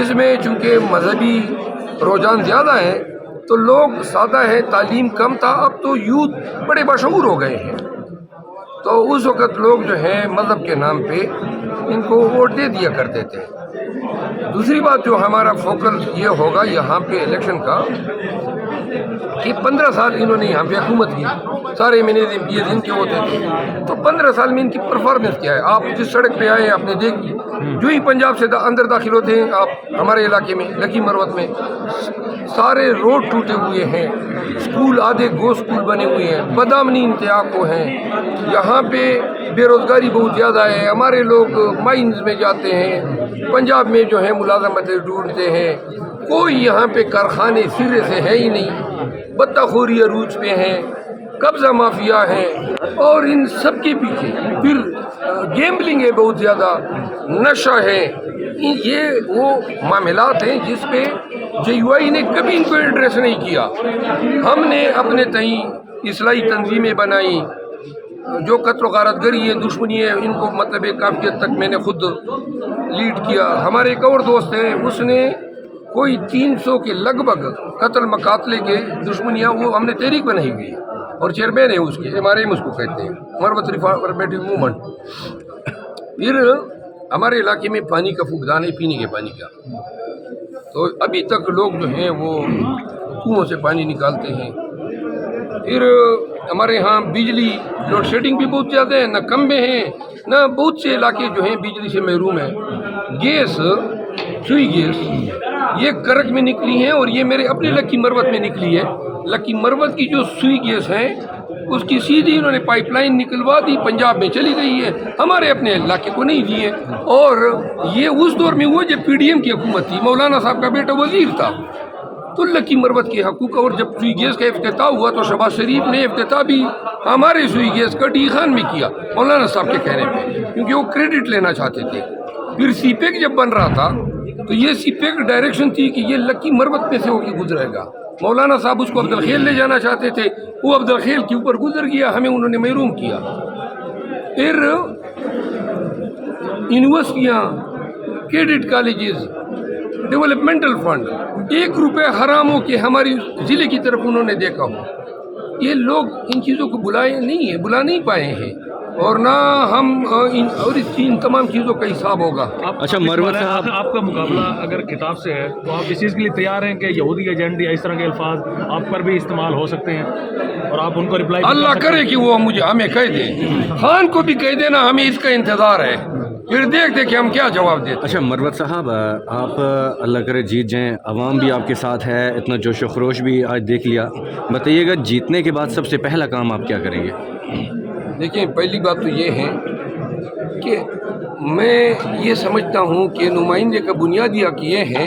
اس میں چونکہ مذہبی رجحان زیادہ ہے تو لوگ سادہ ہیں، تعلیم کم تھا، اب تو یوتھ بڑے باشعور ہو گئے ہیں، تو اس وقت لوگ جو ہیں مذہب کے نام پہ ان کو ووٹ دے دیا کرتے تھے۔ دوسری بات جو ہمارا فوکل یہ ہوگا یہاں پہ الیکشن کا کہ 15 سال انہوں نے یہاں پہ حکومت کی، سارے منیزم یہ دن کے ہوتے تھے، تو 15 سال میں ان کی پرفارمنس کیا ہے؟ آپ جس سڑک پہ آئے آپ نے دیکھی، جو ہی پنجاب سے اندر داخل ہوتے ہیں آپ ہمارے علاقے میں لکی مروت میں سارے روڈ ٹوٹے ہوئے ہیں، اسکول آدھے گو اسکول بنے ہوئے ہیں، بدامنی انتہا کو ہیں، یہاں پہ بے روزگاری بہت زیادہ ہے، ہمارے لوگ مائنز میں جاتے ہیں، پنجاب میں جو ہے ملازمتیں ڈھونڈتے ہیں، کوئی یہاں پہ کارخانے سرے سے ہے ہی نہیں، بطخوری عروج پہ ہیں، قبضہ مافیا ہے، اور ان سب کے پیچھے پھر گیمبلنگ ہے بہت زیادہ، نشہ ہے، یہ وہ معاملات ہیں جس پہ JUI نے کبھی ان کو ایڈریس نہیں کیا۔ ہم نے اپنے تئیں اصلاحی تنظیمیں بنائی، جو قتل و غارت گری ہے، دشمنی ہے، ان کو مطلب کافی حد تک میں نے خود لیڈ کیا۔ ہمارے ایک اور دوست ہیں، اس نے کوئی 300 کے لگ بھگ قتل مقاتلے کے دشمنیاں وہ ہم نے تحریک بنائی ہوئی ہے، اور چیئرمین ہے اس کے، MRM اس کو کہتے ہیں، مروت ریفارمیٹو موومنٹ۔ پھر ہمارے علاقے میں پانی کا فقدان ہے، پینے کے پانی کا، تو ابھی تک لوگ جو ہیں وہ کنوؤں سے پانی نکالتے ہیں۔ پھر ہمارے ہاں بجلی لوڈ شیڈنگ بھی بہت زیادہ ہے، نہ کمبے ہیں، نہ بہت سے علاقے جو ہیں بجلی سے محروم ہیں۔ گیس، سوئی گیس یہ کرک میں نکلی ہیں، اور یہ میرے اپنے لکی مروت میں نکلی ہے۔ لکی مروت کی جو سوئی گیس ہیں اس کی سیدھی انہوں نے پائپ لائن نکلوا دی، پنجاب میں چلی گئی ہے، ہمارے اپنے علاقے کو نہیں دی ہے۔ اور یہ اس دور میں ہوا جب PDM کی حکومت تھی، مولانا صاحب کا بیٹا وزیر تھا، تو لکی مروت کے حقوق، اور جب سوئی گیس کا افتتاح ہوا تو شہباز شریف نے افتتاح بھی ہمارے سوئی گیس کا ڈی خان میں کیا مولانا صاحب کے کہنے پہ، کیونکہ وہ کریڈٹ لینا چاہتے تھے۔ پھر سی پیک جب بن رہا تھا تو یہ سی پیک ڈائریکشن تھی کہ یہ لکی مروت میں سے ہو کے گزرے گا، مولانا صاحب اس کو عبدالخیل لے جانا چاہتے تھے، وہ عبدالخیل کے اوپر گزر گیا، ہمیں انہوں نے محروم کیا۔ پھر یونیورسٹیاں، کیڈٹ کالجز، ڈیولپمنٹل فنڈ، 1 روپے حرام ہو کے ہماری ضلع کی طرف انہوں نے دیکھا ہو، یہ لوگ ان چیزوں کو بلا نہیں پائے ہیں، اور نہ ہم اور ان تمام چیزوں کا حساب ہوگا۔ اچھا مروت صاحب، آپ کا مقابلہ اگر کتاب سے ہے تو آپ اس چیز کے لیے تیار ہیں کہ یہودی ایجنٹ یا اس طرح کے الفاظ آپ پر بھی استعمال ہو سکتے ہیں اور آپ ان کو رپلائی؟ اللہ کرے کہ وہ ہمیں کہہ دیں، خان کو بھی کہہ دینا، ہمیں اس کا انتظار ہے، پھر دیکھتے کہ ہم کیا جواب دیتے۔ اچھا مروت صاحب، آپ اللہ کرے جیت جائیں، عوام بھی آپ کے ساتھ ہے، اتنا جوش و خروش بھی آج دیکھ لیا، بتائیے گا جیتنے کے بعد سب سے پہلا کام آپ کیا کریں گے؟ دیکھیں، پہلی بات تو یہ ہے کہ میں یہ سمجھتا ہوں کہ نمائندے کا بنیادی حق یہ ہے،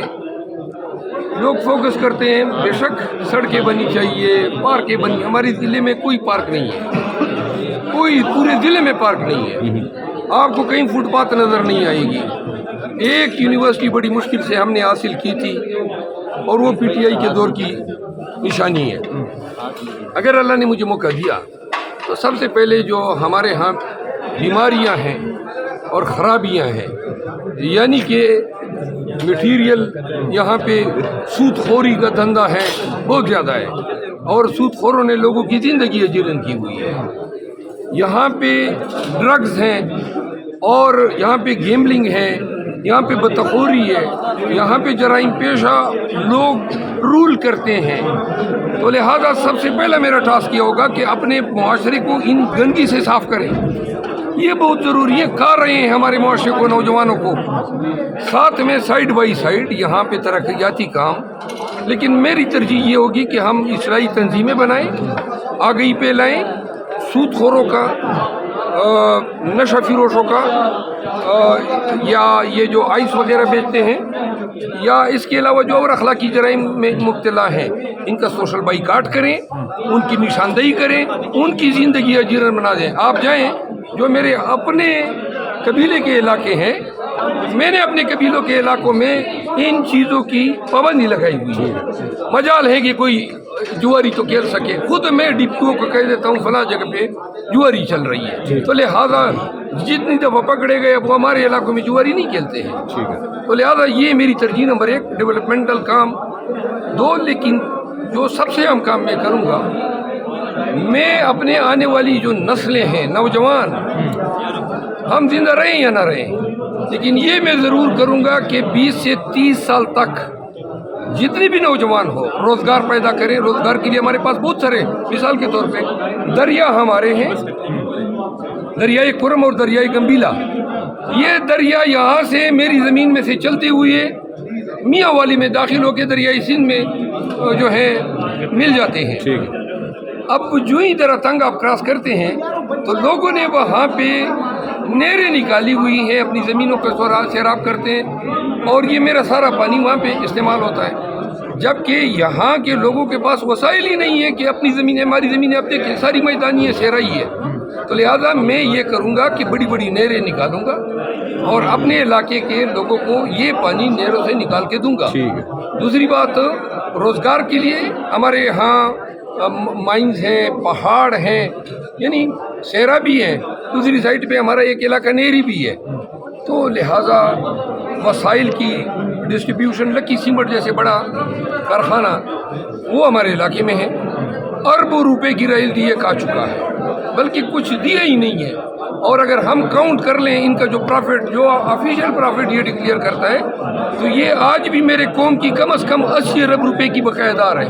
لوگ فوکس کرتے ہیں بے شک سڑکیں بنی چاہیے، پارکیں بنی، ہمارے ضلع میں کوئی پارک نہیں ہے، کوئی پورے ضلع میں پارک نہیں ہے، آپ کو کہیں فٹ پاتھ نظر نہیں آئے گی۔ ایک یونیورسٹی بڑی مشکل سے ہم نے حاصل کی تھی، اور وہ PTI کے دور کی نشانی ہے۔ اگر اللہ نے مجھے موقع دیا تو سب سے پہلے جو ہمارے ہاں بیماریاں ہیں اور خرابیاں ہیں، یعنی کہ میٹیریل، یہاں پہ سود خوری کا دھندا ہے بہت زیادہ ہے، اور سود خوروں نے لوگوں کی زندگی اجیرن کی ہوئی ہے، یہاں پہ ڈرگز ہیں، اور یہاں پہ گیمبلنگ ہے، یہاں پہ بطخوری ہے، یہاں پہ جرائم پیشہ لوگ رول کرتے ہیں، تو لہذا سب سے پہلا میرا ٹاسک یہ ہوگا کہ اپنے معاشرے کو ان گندگی سے صاف کریں، یہ بہت ضروری ہے، کھا رہے ہیں ہمارے معاشرے کو، نوجوانوں کو، ساتھ میں سائیڈ بائی سائیڈ یہاں پہ ترقیاتی کام، لیکن میری ترجیح یہ ہوگی کہ ہم اصلاحی تنظیمیں بنائیں، آگہی پہ لائیں، سود خوروں کا، نشہ فروشوں کا، یا یہ جو آئس وغیرہ بیچتے ہیں، یا اس کے علاوہ جو اور اخلاقی جرائم میں مبتلا ہیں، ان کا سوشل بائیکاٹ کریں، ان کی نشاندہی کریں، ان کی زندگی اجیرن بنا دیں۔ آپ جائیں جو میرے اپنے قبیلے کے علاقے ہیں، میں نے اپنے قبیلوں کے علاقوں میں ان چیزوں کی پابندی لگائی ہوئی ہے. مجال ہے کہ کوئی جواری تو کھیل سکے. خود میں ڈپٹیوں کو کہہ دیتا ہوں فلاں جگہ پہ جواری چل رہی ہے, تو لہٰذا جتنی دفعہ پکڑے گئے وہ ہمارے علاقوں میں جواری نہیں کھیلتے ہیں. تو لہٰذا یہ میری ترجیح نمبر 1 ڈیولپمنٹل کام. 2 لیکن جو سب سے اہم کام میں کروں گا, میں اپنے آنے والی جو نسلیں ہیں نوجوان, ہم زندہ رہیں یا نہ رہیں, لیکن یہ میں ضرور کروں گا کہ 20 سے 30 سال تک جتنے بھی نوجوان ہو روزگار پیدا کریں. روزگار کے لیے ہمارے پاس بہت سارے, مثال کے طور پہ دریا ہمارے ہیں, دریائے کرم اور دریائے گمبیلا. یہ دریا یہاں سے میری زمین میں سے چلتے ہوئے میاں والی میں داخل ہو کے دریائے سندھ میں جو ہے مل جاتے ہیں. اب جو ہی طرح تنگ آپ کراس کرتے ہیں تو لوگوں نے وہاں پہ نہریں نکالی ہوئی ہیں, اپنی زمینوں کا سیراب کرتے ہیں, اور یہ میرا سارا پانی وہاں پہ استعمال ہوتا ہے. جبکہ یہاں کے لوگوں کے پاس وسائل ہی نہیں ہے کہ اپنی زمینیں, ہماری زمینیں اب دیکھیں ساری میدانی ہے, صحرائی ہے. تو لہٰذا میں یہ کروں گا کہ بڑی بڑی نہریں نکالوں گا اور اپنے علاقے کے لوگوں کو یہ پانی نہروں سے نکال کے دوں گا. دوسری بات, روزگار کے لیے ہمارے یہاں مائنز ہیں, پہاڑ ہیں, یعنی صحرا بھی ہیں. دوسری سائڈ پہ ہمارا ایک علاقہ نہری بھی ہے. تو لہٰذا وسائل کی ڈسٹریبیوشن, لکی سیمنٹ جیسے بڑا کارخانہ وہ ہمارے علاقے میں ہے. اربوں روپے کی رائل دیے کھا چکا ہے, بلکہ کچھ دیا ہی نہیں ہے. اور اگر ہم کاؤنٹ کر لیں ان کا جو پرافٹ, جو آفیشیل پرافٹ یہ ڈکلیئر کرتا ہے, تو یہ آج بھی میرے قوم کی کم از کم 80 ارب روپے کی بقایا دار ہے.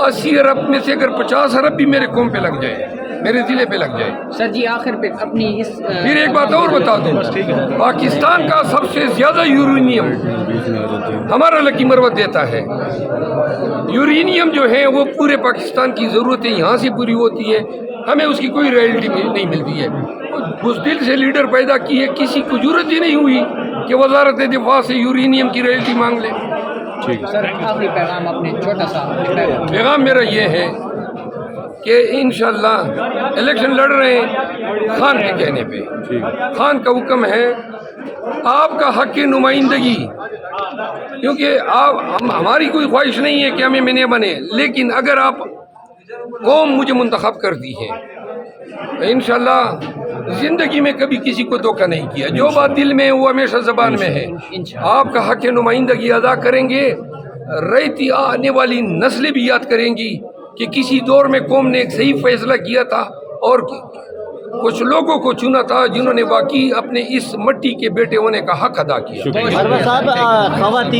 80 ارب میں سے اگر 50 ارب بھی میرے قوم پہ لگ جائے, میرے ضلع پہ لگ جائے. سر جی آخر پہ اپنی اس پھر ایک بات اور بتا دوں, پاکستان کا سب سے زیادہ یورینیم ہمارا لکی مروت دیتا ہے. یورینیم جو ہے وہ پورے پاکستان کی ضرورتیں یہاں سے پوری ہوتی ہے, ہمیں اس کی کوئی رائلٹی نہیں ملتی ہے. بزدل سے لیڈر پیدا کی ہے, کسی کو ضرورت ہی نہیں ہوئی کہ وزارت دفاع سے یورینیم کی رائلٹی مانگ لے. سر آخری پیغام اپنے چھوٹا سا پیغام میرا یہ ہے کہ انشاءاللہ الیکشن لڑ رہے ہیں خان کے کہنے پہ. خان کا حکم ہے آپ کا حق نمائندگی, کیونکہ ہماری کوئی خواہش نہیں ہے کہ ہمیں میں بنے, لیکن اگر آپ قوم مجھے منتخب کر دی ہے تو انشاءاللہ زندگی میں کبھی کسی کو دھوکہ نہیں کیا. جو بات دل میں ہے وہ ہمیشہ زبان میں ہے. آپ کا حق نمائندگی ادا کریں گے, رہتی آنے والی نسلیں بھی یاد کریں گی کہ کسی دور میں قوم نے ایک صحیح فیصلہ کیا تھا اور کچھ لوگوں کو چنا تھا جنہوں نے واقعی اپنے اس مٹی کے بیٹے ہونے کا حق ادا کیا. صاحب خواتین